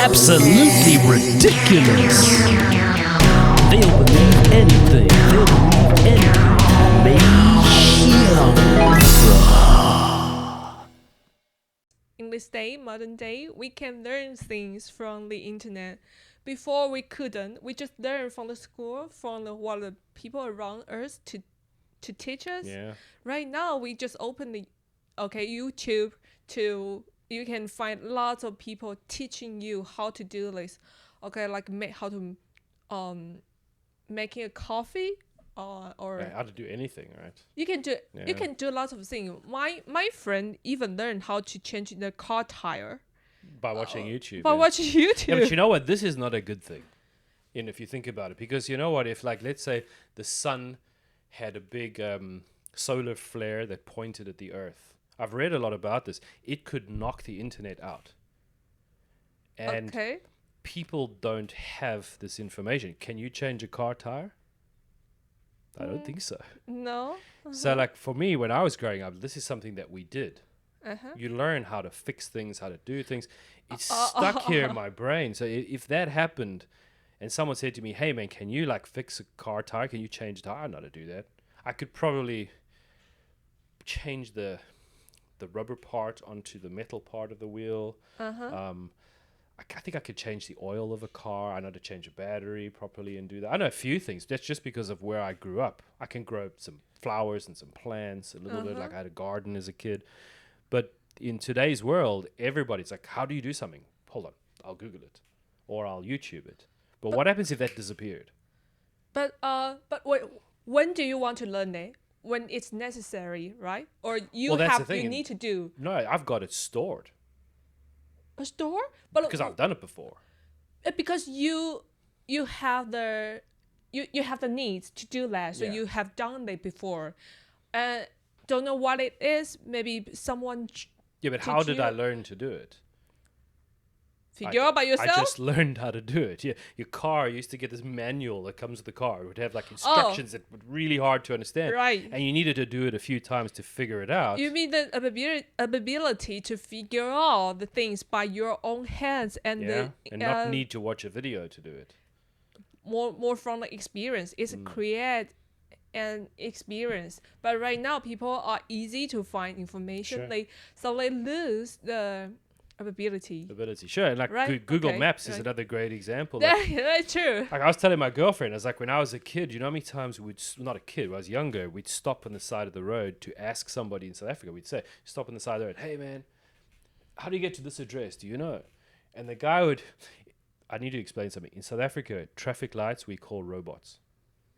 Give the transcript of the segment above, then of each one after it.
absolutely ridiculous. They'll believe anything. They'll believe anything. In this day, modern day, we can learn things from the internet. Before we couldn't. We just learn from the school, from what the people around us to teach us. Yeah. Right now, we just open the YouTube you can find lots of people teaching you how to do this. Okay, like how to making a coffee or How to do anything, right? you can do lots of things. My friend even learned how to change the car tire By watching YouTube. by watching YouTube. Yeah, but you know what? This is not a good thing. And if you think about it, because you know what? If, like, let's say the sun had a big solar flare that pointed at the earth. I've read a lot about this. It could knock the internet out. And people don't have this information. Can you change a car tire? I don't think so. No. So, like, for me, when I was growing up, this is something that we did. You learn how to fix things, how to do things. It's stuck here in my brain. So if that happened and someone said to me, hey, man, can you, like, fix a car tire? Can you change a tire? I don't know how to do that. I could probably change the rubber part onto the metal part of the wheel. I think I could change the oil of a car. I know how to change a battery properly and do that. I know a few things. That's just because of where I grew up. I can grow some flowers and some plants a little bit. Like, I had a garden as a kid. But in today's world, everybody's like, how do you do something? Hold on, I'll Google it. Or I'll YouTube it. But what happens if that disappeared? But wait, when do you want to learn it? When it's necessary, right? Or you need to do No, I've got it stored. A store? But Because I've done it before. Because you have the needs to do that, so you have done it before. Don't know what it is. Maybe someone. Yeah, but how did I learn to do it? Figure out by yourself. I just learned how to do it. Yeah, your car used to get this manual that comes with the car. It would have, like, instructions that were really hard to understand. Right. And you needed to do it a few times to figure it out. You mean the ability to figure out the things by your own hands and not need to watch a video to do it. More from the experience. It's create an experience. But right now, people are easy to find information. Sure. They lose the ability. Sure. And, like, Google Maps is another great example. Like, That's true. Like, I was telling my girlfriend, I was like, when I was a kid, you know how many times not a kid, when I was younger, we'd stop on the side of the road to ask somebody in South Africa. We'd say, stop on the side of the road, hey, man, how do you get to this address? Do you know? And the guy I need to explain something. In South Africa, traffic lights we call robots.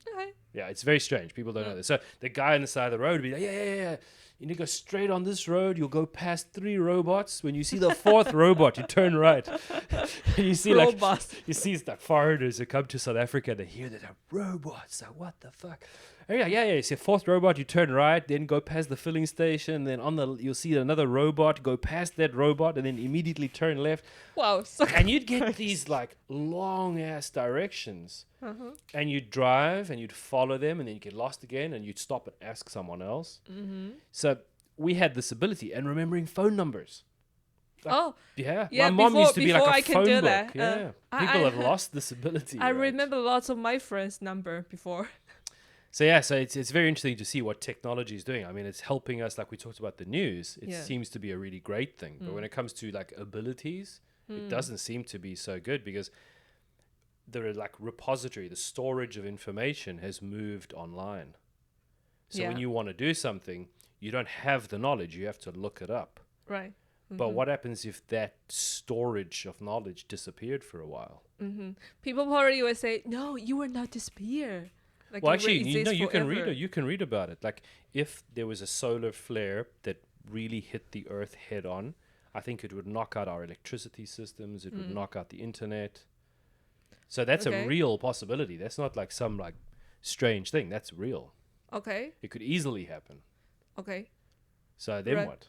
Okay. Yeah, it's very strange. People don't know this. So the guy on the side of the road would be like, yeah. You need to go straight on this road. You'll go past 3 robots. When you see the 4th robot, you turn right. You see like foreigners who come to South Africa. They hear that they're robots. Like, what the fuck? Oh, yeah. You see a 4th robot. You turn right. Then go past the filling station. Then you'll see another robot. Go past that robot, and then immediately turn left. Wow. And you'd get these, like, long ass directions. And you'd drive and you'd follow them, and then you get lost again, and you'd stop and ask someone else. So we had this ability, and remembering phone numbers. Like, yeah. My mom used to be like a phone book. That. Yeah, people have lost this ability. I remember lots of my friends' number before. So it's very interesting to see what technology is doing. I mean, it's helping us. Like we talked about the news, it seems to be a really great thing. But when it comes to, like, abilities, it doesn't seem to be so good, because the, like, repository, the storage of information has moved online. So when you want to do something, you don't have the knowledge. You have to look it up. Right. But what happens if that storage of knowledge disappeared for a while? People probably would say, no, you will not disappear. Like, well, actually, you can read about it. Like, if there was a solar flare that really hit the Earth head on, I think it would knock out our electricity systems. It would knock out the internet. So that's a real possibility. That's not like some, like, strange thing. That's real. Okay. It could easily happen. Okay. So then what?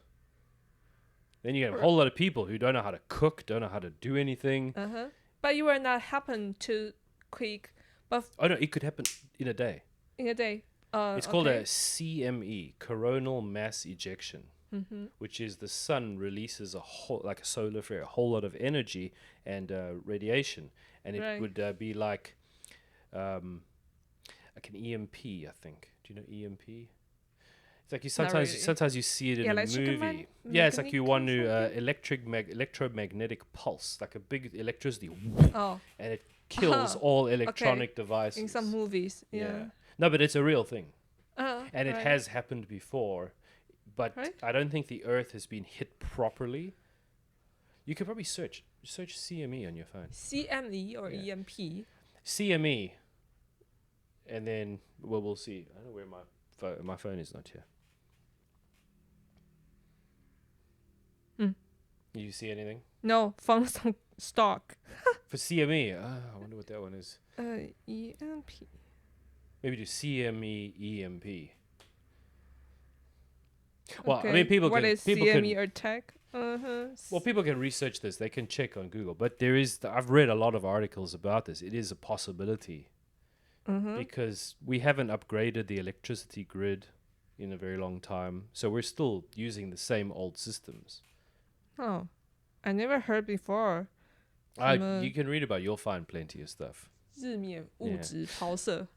Then you have a whole lot of people who don't know how to cook, don't know how to do anything. But you will not happen too quick. But no, it could happen in a day. In a day. It's called a CME, coronal mass ejection. which is the sun releases like a solar flare, a whole lot of energy and radiation, and it would be like an EMP, I think. Do you know EMP? It's like sometimes you see it in a movie. Yeah, it's like you want to electromagnetic pulse, like a big electricity, and it kills all electronic devices. In some movies, yeah. No, but it's a real thing, and it has happened before. But I don't think the Earth has been hit properly. You could probably search CME on your phone. CME or EMP? CME, and then we'll see. I don't know where my phone is not here. You see anything? No, found some stock. For CME, I wonder what that one is. EMP. Maybe do CME EMP. Well, I mean, people what can. What is people CME can, or tech? Well, people can research this. They can check on Google. But I've read a lot of articles about this. It is a possibility because we haven't upgraded the electricity grid in a very long time. So we're still using the same old systems. Oh, I never heard before. You can read about it. You'll find plenty of stuff. 日冕物质抛射。